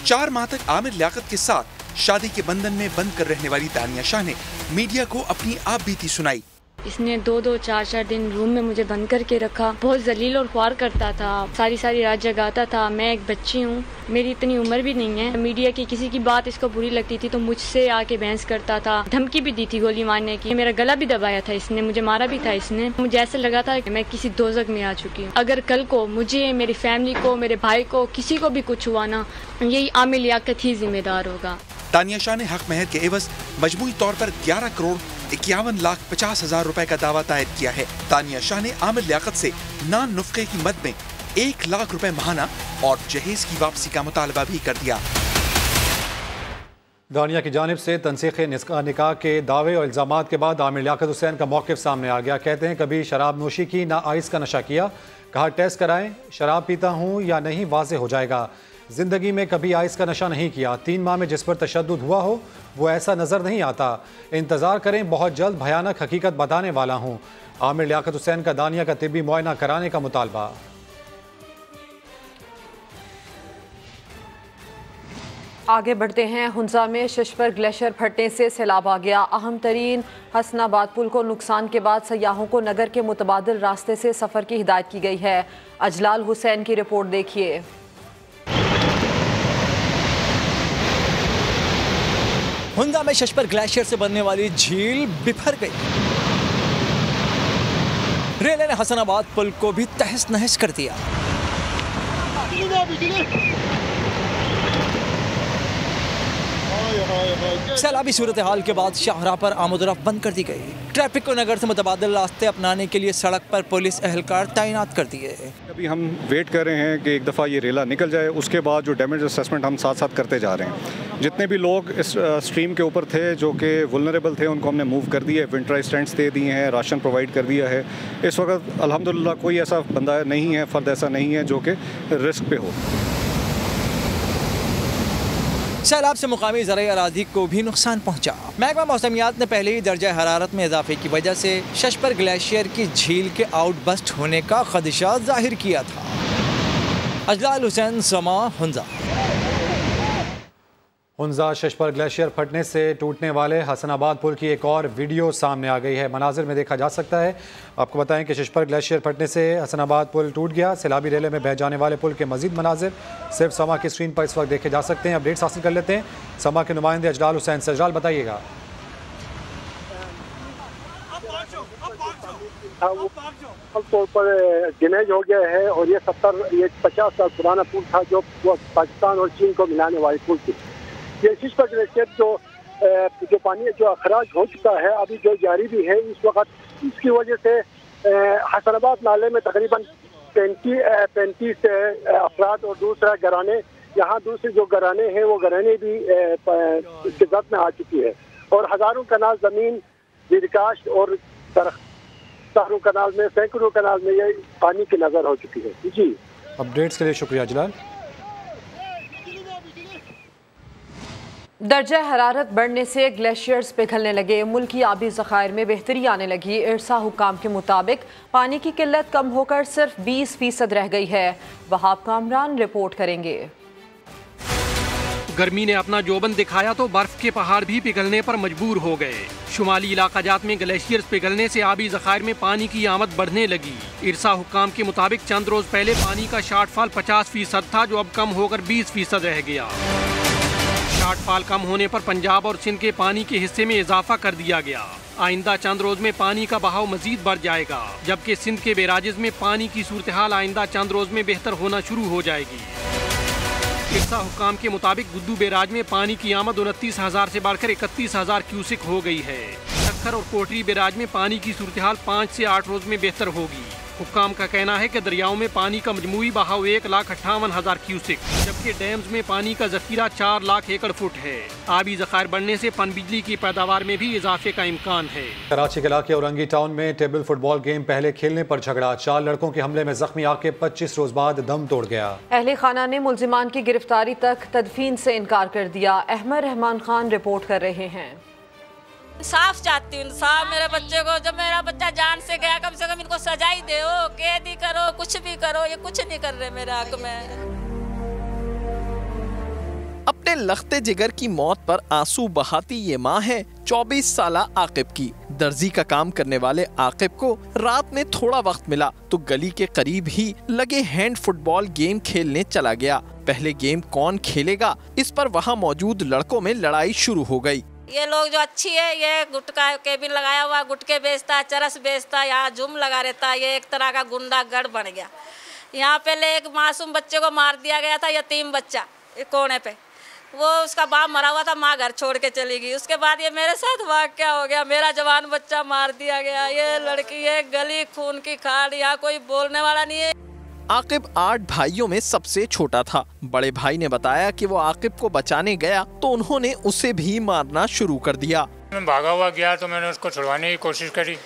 4 माह तक आमिर लियाकत के साथ शादी के बंधन में बंद कर रहने वाली दानिया शाह ने मीडिया को अपनी आप बीती सुनाई। इसने 2-2, 4-4 दिन रूम में मुझे बंद करके रखा। बहुत जलील और ख्वार करता था, सारी रात जगाता था। मैं एक बच्ची हूँ, मेरी इतनी उम्र भी नहीं है। मीडिया की किसी की बात इसको बुरी लगती थी तो मुझसे आके बहस करता था, धमकी भी दी थी गोली मारने की। मेरा गला भी दबाया था इसने, मुझे मारा भी था इसने। मुझे ऐसा लगा था कि मैं किसी दोज़ख में आ चुकी हूँ। अगर कल को मुझे, मेरी फैमिली को, मेरे भाई को, किसी को भी कुछ हुआ ना, यही आमिर लियाकत ही जिम्मेदार होगा। तानिया शाह ने हक महर के एवज मजमूई तौर पर 11 करोड़ 51,50,000 रुपए का दावा दायर किया है। तानिया शाह ने आमिर लियाकत से नान नुफ्के की मद में 1 लाख रुपए महाना और जहेज की वापसी का मुतालबा भी कर दिया। दानिया की जानिब से तनसीख निकाह के दावे और इल्ज़ामात के बाद आमिर लियाकत हुसैन का मौक़िफ़ सामने आ गया। कहते हैं कभी शराब नोशी की, ना आइस का नशा किया। कहा टेस्ट कराएं, शराब पीता हूँ या नहीं वाज़े हो जाएगा। ज़िंदगी में कभी आइस का नशा नहीं किया। 3 माह में जिस पर तशद्दुद हुआ हो वो ऐसा नज़र नहीं आता। इंतज़ार करें, बहुत जल्द भयानक हकीकत बताने वाला हूँ। आमिर लियाकत हुसैन का दानिया का तिब्बी मुआयना कराने का मुतालबा। आगे बढ़ते हैं। हुंजा में शशपर ग्लेशियर फटने से सैलाब आ गया। अहम तरीन हसनाबाद पुल को नुकसान के बाद सयाहों को नगर के मुतबादिल रास्ते से सफ़र की हिदायत की गई है। अजलाल हुसैन की रिपोर्ट देखिए। हुंजा में शशपर ग्लेशियर से बनने वाली झील बिफर गई। रेले ने हसनाबाद पुल को भी तहस नहस कर दिया। सैलाबी सूरत हाल के बाद शाहराह पर आमद-ओ-रफ्त बंद कर दी गई। ट्रैफिक को नगर से मुतबादिल रास्ते अपनाने के लिए सड़क पर पुलिस एहलकार तैनात कर दिए। अभी हम वेट कर रहे हैं कि एक दफ़ा ये रेला निकल जाए, उसके बाद जो डैमेज असेसमेंट हम साथ साथ करते जा रहे हैं। जितने भी लोग इस स्ट्रीम के ऊपर थे जो कि वुलनरेबल थे उनको हमने मूव कर दिए, विंटर स्टैंड्स दे दिए हैं, राशन प्रोवाइड कर दिया है। इस वक्त अल्हम्दुलिल्लाह कोई ऐसा बंदा नहीं है, फ़र्द ऐसा नहीं है जो कि रिस्क पे हो। सैलाब से मुकामी ज़राई अराधी को भी नुकसान पहुंचा। महकमा मौसमियात ने पहले ही दर्जा हरारत में इजाफे की वजह से शशपर ग्लेशियर की झील के आउटबस्ट होने का खदशा जाहिर किया था। अजलाल हुसैन, समा, हुंजा। हुंजा शशपर ग्लेशियर फटने से टूटने वाले हसनाबाद पुल की एक और वीडियो सामने आ गई है। मनाजिर में देखा जा सकता है। आपको बताएं कि शशपर ग्लेशियर फटने से हसनाबाद पुल टूट गया। सैलाबी रेले में बह जाने वाले पुल के मजीद मनाजिर सिर्फ समा की स्क्रीन पर इस वक्त देखे जा सकते हैं। अपडेट्स हासिल कर लेते हैं समा के नुमाइंदे अजलाल हुसैन से। अजलाल, बताइएगा। तौर पर डैमेज हो गया है और ये 50 साल पुराना पुल था जो पाकिस्तान और चीन को मिलाने वाली पुल थी। ये शशपर ग्लेशियर जो पानी जो अखराज हो चुका है, अभी जो जारी भी है इस वक्त, इसकी वजह से हसनाबाद नाले में तकरीबन 35 अफराद और दूसरा घराने, यहाँ दूसरे जो घराने हैं वो घराने भी इसके जद में आ चुकी है और हज़ारों कनाल ज़मीन विकास और हज़ारों कनाल में, सैकड़ों कनाल में ये पानी की नज़र हो चुकी है। जी, अपडेट्स के लिए शुक्रिया अजलाल। दर्जा हरारत बढ़ने से ग्लेशियर्स पिघलने लगे। मुल्की आबी ज़खायर में बेहतरी आने लगी। इरसा हुक्काम के मुताबिक पानी की किल्लत कम होकर सिर्फ 20% रह गई है। वहाब कामरान रिपोर्ट करेंगे। गर्मी ने अपना जोबन दिखाया तो बर्फ के पहाड़ भी पिघलने पर मजबूर हो गए। शुमाली इलाकाजात में ग्लेशियर्स पिघलने से आबी ज़खायर में पानी की आमद बढ़ने लगी। इरसा हुक्काम के मुताबिक चंद रोज पहले पानी का शार्टफॉल 50% था जो अब कम होकर 20% रह गया। शार्टफॉल कम होने पर पंजाब और सिंध के पानी के हिस्से में इजाफा कर दिया गया। आइंदा चंद रोज में पानी का बहाव मजीद बढ़ जाएगा, जबकि सिंध के बैराजेस में पानी की सूरत हाल आइंदा चंद रोज में बेहतर होना शुरू हो जाएगी। इरसा हुक्काम के मुताबिक गुद्दू बैराज में पानी की आमद 29,000 से बढ़कर 31,000 क्यूसिक हो गई है। सक्खर और कोटरी बैराज में पानी की सूरत हाल 5 से 8 रोज में बेहतर होगी। हुक्काम का कहना है कि दरियाओं में पानी का मजमूई बहाव 1,58,000 क्यूसिक, जबकि डैम्स में पानी का जखीरा 4 लाख एकड़ फुट है। आबी ज़खायर बढ़ने से पनबिजली की पैदावार में भी इजाफे का इम्कान है। कराची के इलाके औरंगी टाउन में टेबल फुटबॉल गेम पहले खेलने पर झगड़ा। 4 लड़कों के हमले में जख्मी आके 25 रोज बाद दम तोड़ गया। अहले खाना ने मुल्जिमान की गिरफ्तारी तक तदफीन से इनकार कर दिया। अहमद रहमान खान रिपोर्ट कर रहे हैं। इंसाफ चाहती हूँ, इंसाफ मेरे बच्चे को। जब मेरा बच्चा जान से गया, कम से कम इनको सजा ही दो, कैदी करो, कुछ भी करो, ये कुछ नहीं कर रहे मेरे हक में। अपने लखते जिगर की मौत पर आंसू बहाती ये माँ है 24 साला आकिब की। दर्जी का काम करने वाले आकिब को रात में थोड़ा वक्त मिला तो गली के करीब ही लगे हैंड फुटबॉल गेम खेलने चला गया। पहले गेम कौन खेलेगा, इस पर वहाँ मौजूद लड़कों में लड़ाई शुरू हो गई। ये लोग जो अच्छी है, ये गुटखा केबिन लगाया हुआ, गुटके बेचता है, चरस बेचता है, यहाँ जुम लगा रहता है। ये एक तरह का गुंडागढ़ बन गया। यहाँ पहले एक मासूम बच्चे को मार दिया गया था, यतीम बच्चा कोने पे, वो उसका बाप मरा हुआ था, माँ घर छोड़ के चली गई। उसके बाद ये मेरे साथ वाक़या हो गया, मेरा जवान बच्चा मार दिया गया। ये लड़की है गली खून की खाड़, यहाँ कोई बोलने वाला नहीं है। आकिब 8 भाइयों में सबसे छोटा था। बड़े भाई ने बताया कि वो आकिब को बचाने गया तो उन्होंने उसे भी मारना शुरू कर दिया। मैं भागा हुआ गया तो मैंने उसको छुड़वाने की कोशिश करी।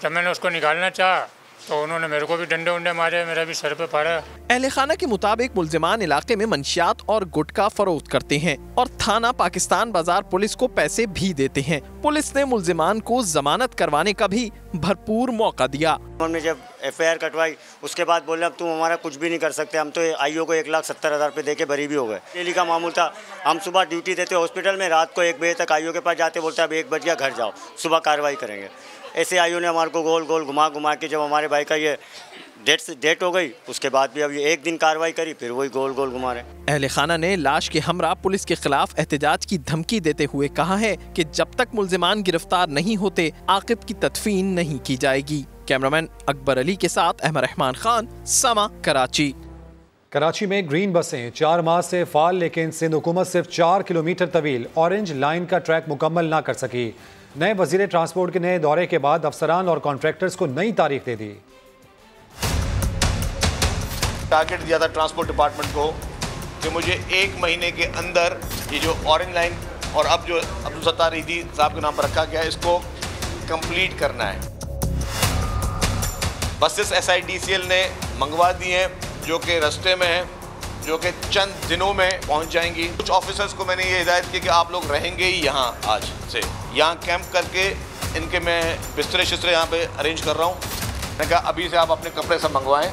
जब मैंने उसको निकालना चाहा तो उन्होंने मेरे को भी डंडे उंडे मारे, मेरा भी सर पे फाड़ा। अहले खाना के मुताबिक मुल्जिमान इलाके में मंशियात और गुटखा फरोख्त करते हैं और थाना पाकिस्तान बाजार पुलिस को पैसे भी देते हैं। पुलिस ने मुल्जिमान को जमानत करवाने का भी भरपूर मौका दिया। हमने जब FIR कटवाई उसके बाद बोले अब तुम हमारा कुछ भी नहीं कर सकते। हम तो आईओ को 1,70,000 रुपये दे के बरी भी हो गए। डेली का मामूल था, हम सुबह ड्यूटी देते हॉस्पिटल में, रात को 1 बजे तक आईओ के पास जाते, बोलते अब 1 बज गया घर जाओ, सुबह कार्रवाई करेंगे। ऐसे आईओ ने हमारे को गोल गोल घुमा के जब हमारे भाई का ये डेट हो गई उसके बाद भी अब ये 1 दिन कार्रवाई करी, फिर वही गोल गोल घुमा रहे। अहले खाना ने लाश के हमरा पुलिस के खिलाफ एहतजाज की धमकी देते हुए कहा है कि जब तक मुल्जिमान गिरफ्तार नहीं होते आकिब की तदफीन नहीं की जाएगी। कैमरामैन अकबर अली के साथ अहमद रहमान खान, समा, कराची। कराची में ग्रीन बसें 4 माह से फाल, लेकिन सिंध हुकूमत सिर्फ 4 किलोमीटर तवील ऑरेंज लाइन का ट्रैक मुकम्मल ना कर सकी। नए वजीर ट्रांसपोर्ट के नए दौरे के बाद अफसरान और कॉन्ट्रैक्टर्स को नई तारीख दे दी। टारगेट दिया था ट्रांसपोर्ट डिपार्टमेंट को कि मुझे 1 महीने के अंदर ये जो ऑरेंज लाइन और अब जो अब्दुल सत्तार ईदी साहब के नाम पर रखा गया है इसको कंप्लीट करना है। बसेस SIDCL ने मंगवा दी हैं जो कि रास्ते में हैं, जो कि चंद दिनों में पहुंच जाएंगी। कुछ ऑफिसर्स को मैंने ये हिदायत की कि आप लोग रहेंगे ही यहाँ, आज से यहाँ कैंप करके इनके मैं बिस्तरे शिस्तरे यहाँ पे अरेंज कर रहा हूँ। मैंने कहा अभी से आप अपने कपड़े सब मंगवाएं,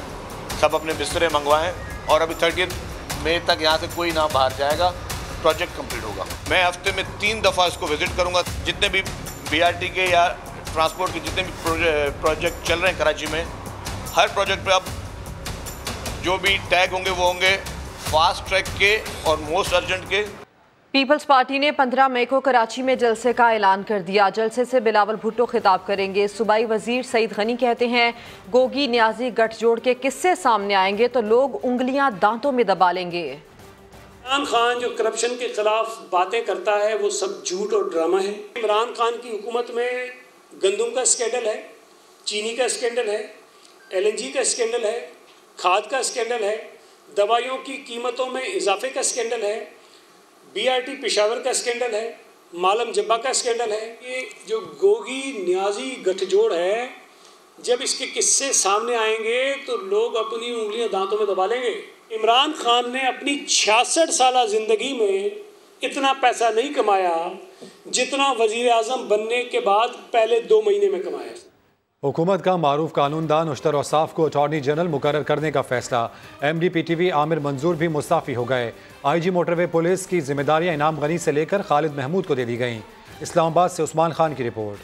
सब अपने बिस्तरे मंगवाएं और अभी 30 मई तक यहाँ से कोई ना बाहर जाएगा, प्रोजेक्ट कंप्लीट होगा। मैं हफ्ते में 3 दफ़ा इसको विजिट करूँगा। जितने भी BRT के या ट्रांसपोर्ट के जितने भी प्रोजेक्ट चल रहे हैं कराची में, हर प्रोजेक्ट पे अब जो भी टैग होंगे वो होंगे फास्ट ट्रैक के और मोस्ट अर्जेंट के। पीपल्स पार्टी ने 15 मई को कराची में जलसे का ऐलान कर दिया। जलसे से बिलावल भुट्टो खिताब करेंगे। सूबाई वजीर सईद गनी कहते हैं गोगी न्याजी गठजोड़ के किस्से सामने आएंगे तो लोग उंगलियां दांतों में दबा लेंगे। इमरान खान जो करप्शन के खिलाफ बातें करता है वो सब झूठ और ड्रामा है। इमरान खान की हुकूमत में गंदम का स्कैंडल है, चीनी का स्कैंडल है, LNG का स्कैंडल है, खाद का स्कैंडल है, दवाइयों की कीमतों में इजाफे का स्कैंडल है, BRT पेशावर का स्कैंडल है, मालम जब्बा का स्कैंडल है। ये जो गोगी न्याजी गठजोड़ है, जब इसके किस्से सामने आएंगे तो लोग अपनी उंगलियां दांतों में दबा लेंगे। इमरान खान ने अपनी 66 साला ज़िंदगी में इतना पैसा नहीं कमाया जितना वज़ीर आज़म बनने के बाद पहले 2 महीने में कमाया। हुकूमत का मारूफ कानूनदान उश्तर औसाफ को अटॉर्नी जनरल मुकर्रर करने का फैसला। MD PTV आमिर मंजूर भी मुस्ताफ़ी हो गए। IG मोटरवे पुलिस की जिम्मेदारियां इनाम गनी से लेकर खालिद महमूद को दे दी गईं। इस्लामाबाद से उस्मान खान की रिपोर्ट।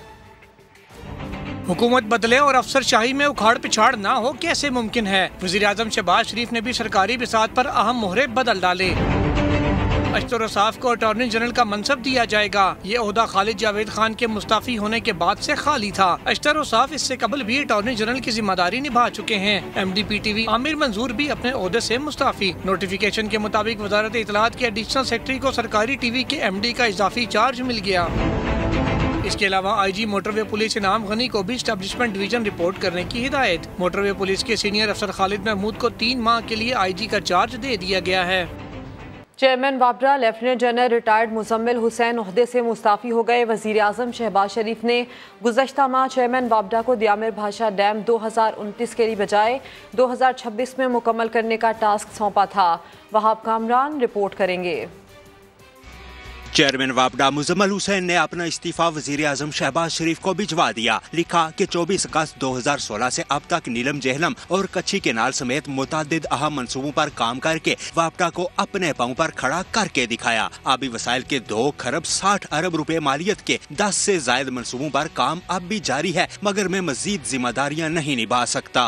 हुकूमत बदले और अफसरशाही में उखाड़ पिछाड़ ना हो कैसे मुमकिन है? वज़ीर आज़म शहबाज शरीफ ने भी सरकारी बिसात पर अहम मोहरे बदल डाले। अश्तर औसाफ को अटॉर्नी जनरल का मनसब दिया जाएगा। ये ओहदा खालिद जावेद खान के मुस्ताफी होने के बाद से खाली था। अश्तर औसाफ इससे कबल भी अटॉर्नी जनरल की जिम्मेदारी निभा चुके हैं। MD PTV आमिर मंजूर भी अपने ओहदे से मुस्ताफी। नोटिफिकेशन के मुताबिक वजारत इत्तलात के एडिशनल सेक्रेटरी को सरकारी TV के MD का इजाफी चार्ज मिल गया। इसके अलावा IG मोटरवे पुलिस इनाम गनी को भी एस्टेब्लिशमेंट डिवीजन रिपोर्ट करने की हिदायत। मोटरवे पुलिस के सीनियर अफसर खालिद महमूद को 3 माह के लिए IG का चार्ज दे दिया गया है। चेयरमैन वाबरा lieutenant general retired Muzammil Hussain ओहदे से मुस्ताफ़ी हो गए। वज़ीर आज़म शहबाज शरीफ ने गुज़श्ता माह चेयरमैन वाबरा को दियामिर भाषा डैम 2029 के लिए बजाय 2026 में मुकम्मल करने का टास्क सौंपा था। वहाब कामरान रिपोर्ट करेंगे। चेयरमैन वापडा मुजम्मल हुसैन ने अपना इस्तीफा वजीर आजम शहबाज शरीफ को भिजवा दिया। लिखा कि 24 अगस्त 2016 से अब तक नीलम जहलम और कच्ची केनाल समेत मुतअद्दिद अहम मंसूबों पर काम करके वापडा को अपने पांव पर खड़ा करके दिखाया। आबी वसाइल के 2 खरब 60 अरब रुपए मालियत के 10 से जायद मंसूबों पर काम अब भी जारी है, मगर मैं मजीद जिम्मेदारियां नहीं निभा सकता।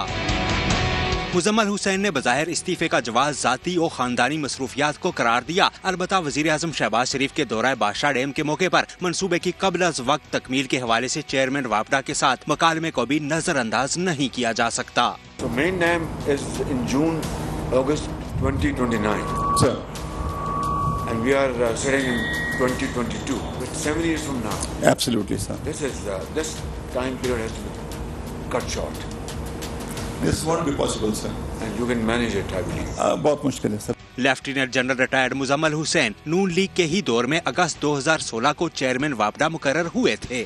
मुजम्मल हुसैन ने बज़ाहिर इस्तीफे का जवाब जाती और खानदानी मसरूफियात को करार दिया। अलबत्ता वजीर आजम शहबाज शरीफ के दौरा बादशाह डैम के मौके पर मंसूबे की कबल अज़ वक्त तकमील के हवाले से चेयरमैन वापडा के साथ मुकालमे को भी नजरअंदाज नहीं किया जा सकता। Main dam is in June August 2029 sir, and we are sitting in 2022 with 7 years from now. Absolutely sir. This time period has to be cut short. This won't be possible, sir. And you can manage it, I believe. बहुत मुश्किल है sir. Lieutenant general retired Muzammil Hussain Noon league के ही दौर में अगस्त 2016 को chairman वापडा मुकर्रर हुए थे।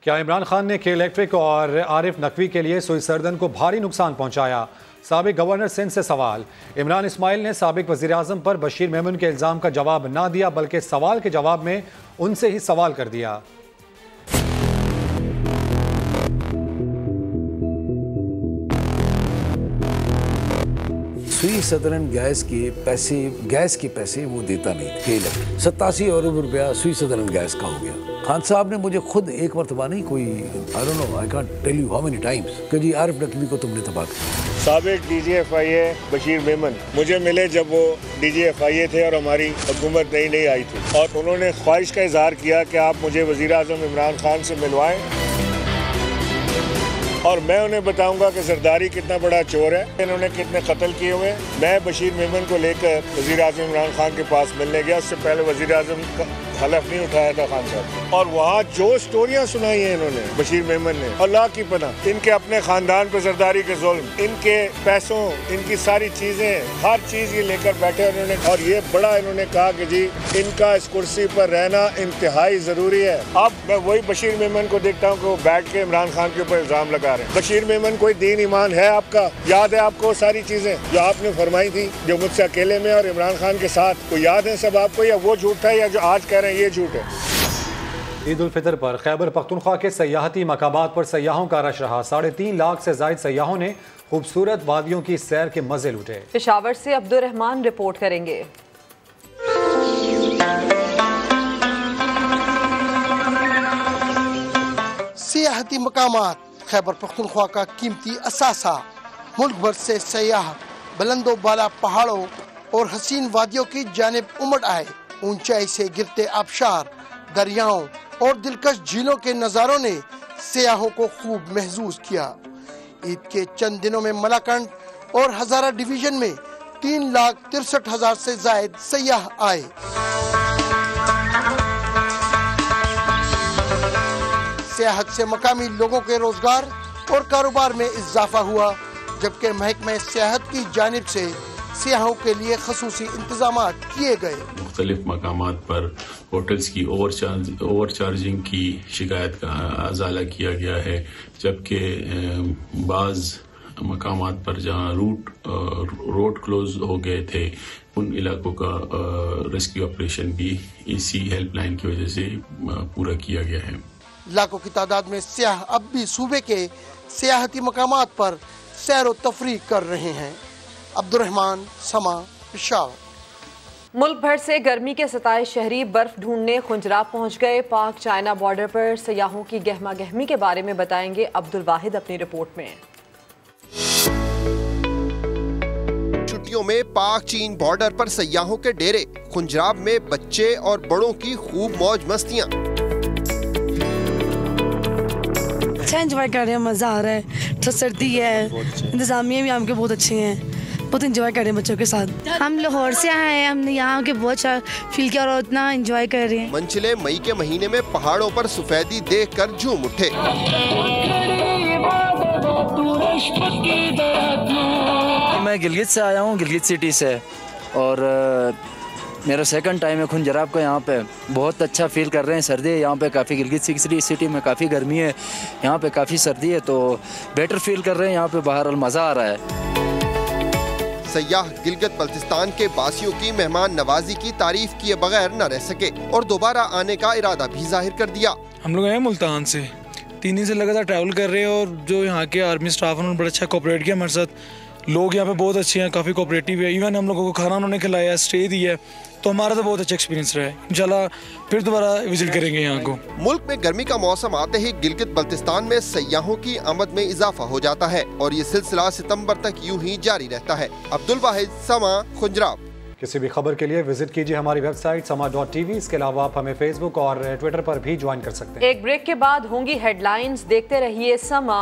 क्या इमरान खान ने के इलेक्ट्रिक और आरिफ नकवी के लिए सुई सर्दन को भारी नुकसान पहुंचाया? साबिक गवर्नर सिंध से सवाल। इमरान इस्माइल ने साबिक वजीर आजम पर बशीर मेमन के इल्जाम का जवाब ना दिया, बल्कि सवाल के जवाब में उनसे ही सवाल कर दिया। सुई सदरन गैस के पैसे वो देता नहीं। 87 अरब रुपया सुई सदरन गैस का हो गया। खान साहब ने मुझे खुद एक मरतबा नहीं, कोई I don't know, I can't tell you how many times, कि जी आरिफ नकवी को तुमने तबाह किया। साबिक DGFIA बशीर मेमन मुझे मिले जब वो DGFIA थे और हमारी हुकूमत नई आई थी, और उन्होंने ख्वाहिश का इजहार किया कि आप मुझे वज़ीर आज़म इमरान खान से मिलवाएं और मैं उन्हें बताऊंगा कि जरदारी कितना बड़ा चोर है, इन्होंने कितने कत्ल किए हुए। मैं बशीर मेमन को लेकर वज़ीर आज़म इमरान खान के पास मिलने गया। उससे पहले वज़ीर आज़म का हलफ नहीं उठाया था खान साहब, और वहाँ जो स्टोरियाँ सुनाई हैं इन्होंने बशीर मेमन ने, अल्लाह की पनाह, इनके अपने खानदान पर जरदारी के जुल्म, इनके पैसों, इनकी सारी चीज़ें, हर चीज़ ये लेकर बैठे उन्होंने। और ये बड़ा इन्होंने कहा कि जी इनका इस कुर्सी पर रहना इंतहाई ज़रूरी है। अब मैं वही बशीर मेमन को देखता हूँ कि वो बैठ के इमरान खान के ऊपर इल्ज़ाम लगा रहे हैं। बशीर मेमन कोई दीन ईमान है आपका? याद है आपको सारी चीज़ें जो आपने फरमाई थी, जो मुझसे अकेले में और इमरान खान के साथ, को याद है सब आपको, या वो झूठ है या जो आज कह रहे हैं ये झूठ है? ईद उल फितर पर खैबर पख्तूनख्वा के सयाहती मकामात पर सयाहों का रश रहा। 3.5 लाख से जायद सयाहों ने खूबसूरत वादियों की सैर के मजे लूटे। पेशावर से अब्दुर्रहमान रिपोर्ट करेंगे। सियाहती मकामात खैबर पख्तूनख्वा का कीमती असासा। मुल्क भर से सयाह बुलंदो बाला पहाड़ों और हसीन वादियों की जानिब उमड़ आए। ऊंचाई से गिरते आबशार, दरियाओं और दिलकश झीलों के नज़ारों ने सयाहों को खूब महसूस किया। ईद के चंद दिनों में मलाकंड और हजारा डिवीजन में 3,63,000 से जायद सयाह आए। सियाहत से मकामी लोगों के रोजगार और कारोबार में इजाफा हुआ, जबकि महकमे सियाहत की जानिब से सियाहों के लिए खसूसी इंतजामात किए गए। मुख्तलिफ मकामात पर होटल्स की ओवर चार्जिंग की शिकायत का अजाला किया गया है, जबकि बाज़ मकामात पर जहाँ रोड क्लोज हो गए थे उन इलाकों का रेस्क्यू ऑपरेशन भी इसी हेल्पलाइन की वजह से पूरा किया गया है। लाखों की तादाद में सियाह अब भी सूबे के सियाहती मकामात पर सैर व तफरीह कर रहे हैं। अब्दुर्रहमान, समा, पेशावर। मुल्क भर से गर्मी के सताए शहरी बर्फ ढूंढने खुंजराब पहुंच गए। पाक चाइना बॉर्डर पर सयाहों की गहमा गहमी के बारे में बताएंगे अब्दुल वाहिद अपनी रिपोर्ट में। छुट्टियों में पाक चीन बॉर्डर पर सयाहों के डेरे, खुंजराब में बच्चे और बड़ों की खूब मौज मस्तियाँ। अच्छा एंजॉय कर रहे हैं, मज़ा आ रहा है, तो सर्दी है, इंतजामिया भी हमके बहुत अच्छे हैं, बहुत एंजॉय कर रहे हैं बच्चों के साथ। हम लाहौर से आए हैं, हमने यहाँ के बहुत अच्छा फील किया और इतना एंजॉय कर रहे हैं। मंजिले मई के महीने में पहाड़ों पर सफेदी देखकर झूम उठे। मैं गिलगित से आया हूँ, गिलगित सिटी से, और मेरा सेकंड टाइम है खुंजराब का। यहाँ पे बहुत अच्छा फील कर रहे हैं। सर्दी है यहाँ पे काफ़ी, गिलगित सिटी में काफ़ी गर्मी है, यहाँ पे काफ़ी सर्दी है, तो बेटर फील कर रहे हैं यहाँ पे। बहरहाल मज़ा आ रहा है। सयाह गिलगित बल्तिस्तान के बासियों की मेहमान नवाजी की तारीफ किए बगैर न रह सके और दोबारा आने का इरादा भी जाहिर कर दिया। हम लोग आए मुल्तान से, 3 दिन से लगातार ट्रैवल कर रहे हैं और जो यहाँ के आर्मी स्टाफ उन्होंने बड़ा अच्छा कोऑपरेट किया हमारे साथ। लोग यहाँ पे बहुत अच्छे हैं, काफ़ी कोऑपरेटिव है। इवन हम लोगों को खाना उन्होंने खिलाया, स्टे दी है, तो हमारा तो बहुत अच्छा एक्सपीरियंस रहा है। इंशाल्लाह फिर दोबारा विजिट करेंगे यहाँ को। मुल्क में गर्मी का मौसम आते ही गिलगित बल्तिस्तान में सयाहों की आमद में इजाफा हो जाता है और ये सिलसिला सितंबर तक यूं ही जारी रहता है। अब्दुल वाहिद, समा, खुंजराब। किसी भी खबर के लिए विजिट कीजिए हमारी वेबसाइट sama.tv। इसके अलावा आप हमें फेसबुक और ट्विटर पर भी ज्वाइन कर सकते हैं। एक ब्रेक के बाद होंगी हेडलाइंस, देखते रहिए समा।